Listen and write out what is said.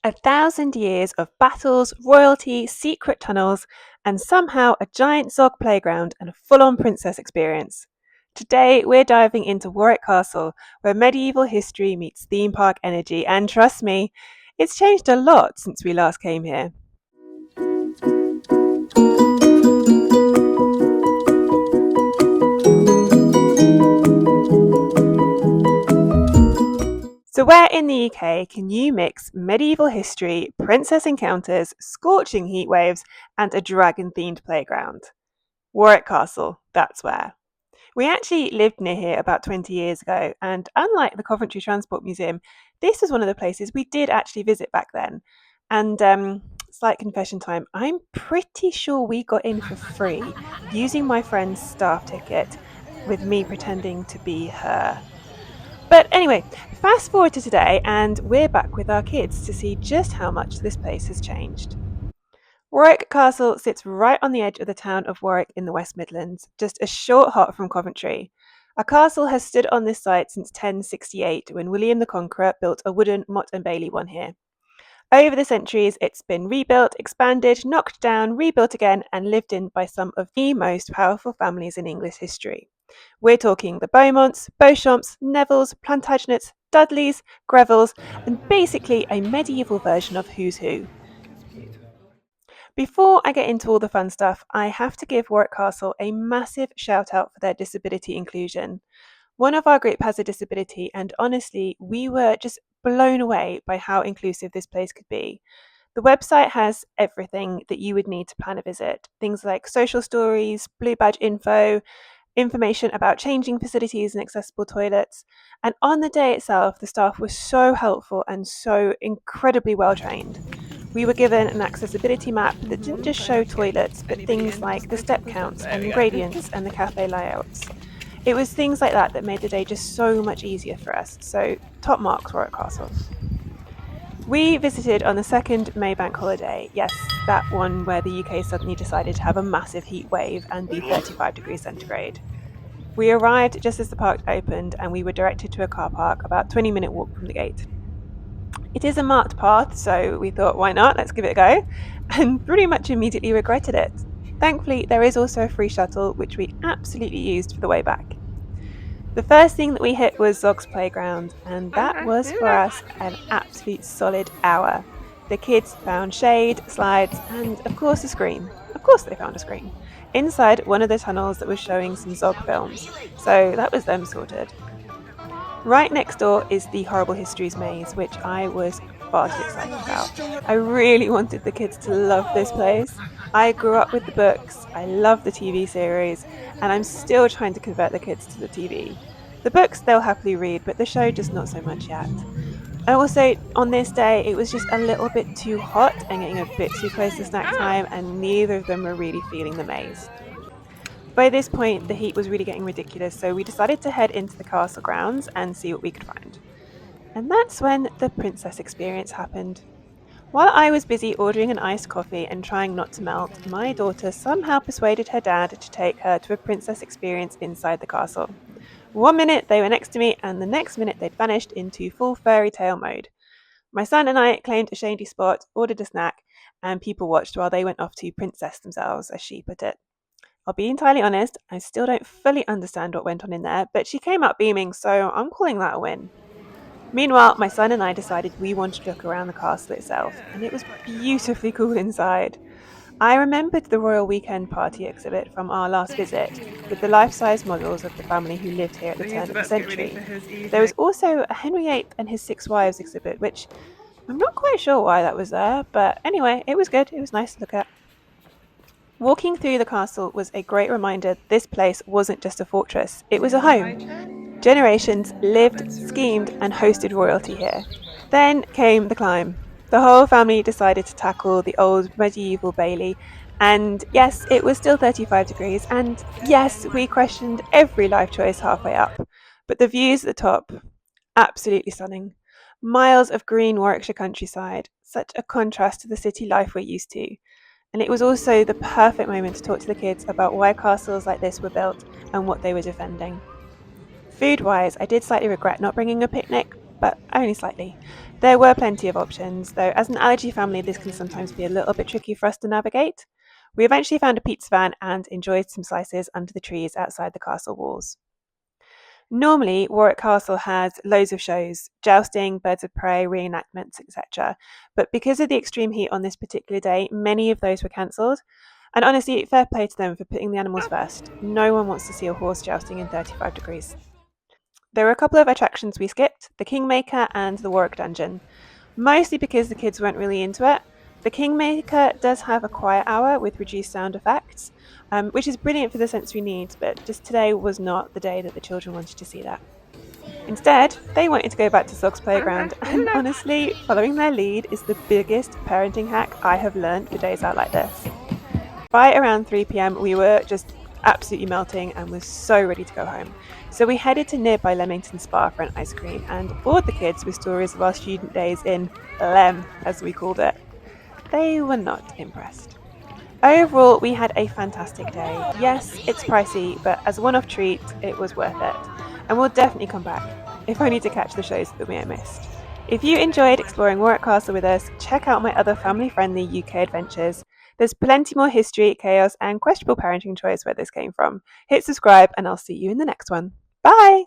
1,000 years of battles, royalty, secret tunnels, and somehow a giant Zog playground and a full-on princess experience. Today, we're diving into Warwick Castle, where medieval history meets theme park energy, and trust me, it's changed a lot since we last came here. So where in the UK can you mix medieval history, princess encounters, scorching heat waves, and a dragon-themed playground? Warwick Castle, that's where. We actually lived near here about 20 years ago, and unlike the Coventry Transport Museum, this was one of the places we did actually visit back then. And slight confession time, I'm pretty sure we got in for free using my friend's staff ticket with me pretending to be her. But anyway, fast forward to today, and we're back with our kids to see just how much this place has changed. Warwick Castle sits right on the edge of the town of Warwick in the West Midlands, just a short hop from Coventry. Our castle has stood on this site since 1068, when William the Conqueror built a wooden Motte and Bailey one here. Over the centuries, it's been rebuilt, expanded, knocked down, rebuilt again, and lived in by some of the most powerful families in English history. We're talking the Beaumonts, Beauchamps, Nevilles, Plantagenets, Dudleys, Grevilles, and basically a medieval version of Who's Who. Before I get into all the fun stuff, I have to give Warwick Castle a massive shout out for their disability inclusion. One of our group has a disability, and honestly, we were just blown away by how inclusive this place could be. The website has everything that you would need to plan a visit. Things like social stories, blue badge info, information about changing facilities and accessible toilets. And on the day itself, the staff was so helpful and so incredibly well trained. We were given an accessibility map that didn't just show toilets, but things like the step counts and the gradients and the cafe layouts. It was things like that that made the day just so much easier for us. So top marks were at Castle. We visited on the second May bank holiday. Yes, that one where the UK suddenly decided to have a massive heat wave and be 35 degrees centigrade. We arrived just as the park opened, and we were directed to a car park about 20-minute walk from the gate. It is a marked path, so we thought, why not? Let's give it a go, and pretty much immediately regretted it. Thankfully, there is also a free shuttle, which we absolutely used for the way back. The first thing that we hit was Zog's playground, and that was for us an absolute solid hour. The kids found shade, slides, and of course a screen. Of course they found a screen. Inside one of the tunnels that was showing some Zog films, so that was them sorted. Right next door is the Horrible Histories maze, which I was far too excited about. I really wanted the kids to love this place. I grew up with the books, I love the TV series, and I'm still trying to convert the kids to the TV. The books they'll happily read, but the show just not so much yet. And also, on this day, it was just a little bit too hot and getting a bit too close to snack time, and neither of them were really feeling the maze. By this point, the heat was really getting ridiculous, so we decided to head into the castle grounds and see what we could find. And that's when the princess experience happened. While I was busy ordering an iced coffee and trying not to melt, my daughter somehow persuaded her dad to take her to a princess experience inside the castle. 1 minute they were next to me, and the next minute they'd vanished into full fairy tale mode. My son and I claimed a shady spot, ordered a snack, and people watched while they went off to princess themselves, as she put it. I'll be entirely honest, I still don't fully understand what went on in there, but she came out beaming, so I'm calling that a win. Meanwhile, my son and I decided we wanted to look around the castle itself, and it was beautifully cool inside. I remembered the Royal Weekend Party exhibit from our last visit, with the life-size models of the family who lived here at the turn of the century. There was also a Henry VIII and his 6 wives exhibit, which I'm not quite sure why that was there, but anyway, it was good, it was nice to look at. Walking through the castle was a great reminder this place wasn't just a fortress, it was a home. Generations lived, schemed, and hosted royalty here. Then came the climb. The whole family decided to tackle the old medieval Bailey, and yes, it was still 35 degrees, and yes, we questioned every life choice halfway up. But the views at the top, absolutely stunning. Miles of green Warwickshire countryside, such a contrast to the city life we're used to. And it was also the perfect moment to talk to the kids about why castles like this were built and what they were defending. Food-wise, I did slightly regret not bringing a picnic, but only slightly. There were plenty of options, though as an allergy family this can sometimes be a little bit tricky for us to navigate. We eventually found a pizza van and enjoyed some slices under the trees outside the castle walls. Normally, Warwick Castle has loads of shows, jousting, birds of prey, reenactments, etc. But because of the extreme heat on this particular day, many of those were cancelled. And honestly, fair play to them for putting the animals first. No one wants to see a horse jousting in 35 degrees. There were a couple of attractions we skipped, the Kingmaker and the Warwick Dungeon, mostly because the kids weren't really into it. The Kingmaker does have a quiet hour with reduced sound effects, which is brilliant for the sensory needs, but just today was not the day that the children wanted to see that. Instead, they wanted to go back to Sog's Playground, and honestly, following their lead is the biggest parenting hack I have learned for days out like this. By around 3 p.m, we were just absolutely melting and was so ready to go home. So we headed to nearby Leamington Spa for an ice cream and bored the kids with stories of our student days in Lem, as we called it. They were not impressed. Overall, we had a fantastic day. Yes, it's pricey, but as a one-off treat, it was worth it. And we'll definitely come back, if only to catch the shows that we missed. If you enjoyed exploring Warwick Castle with us, check out my other family-friendly UK adventures. There's plenty more history, chaos, and questionable parenting choice where this came from. Hit subscribe, and I'll see you in the next one. Bye!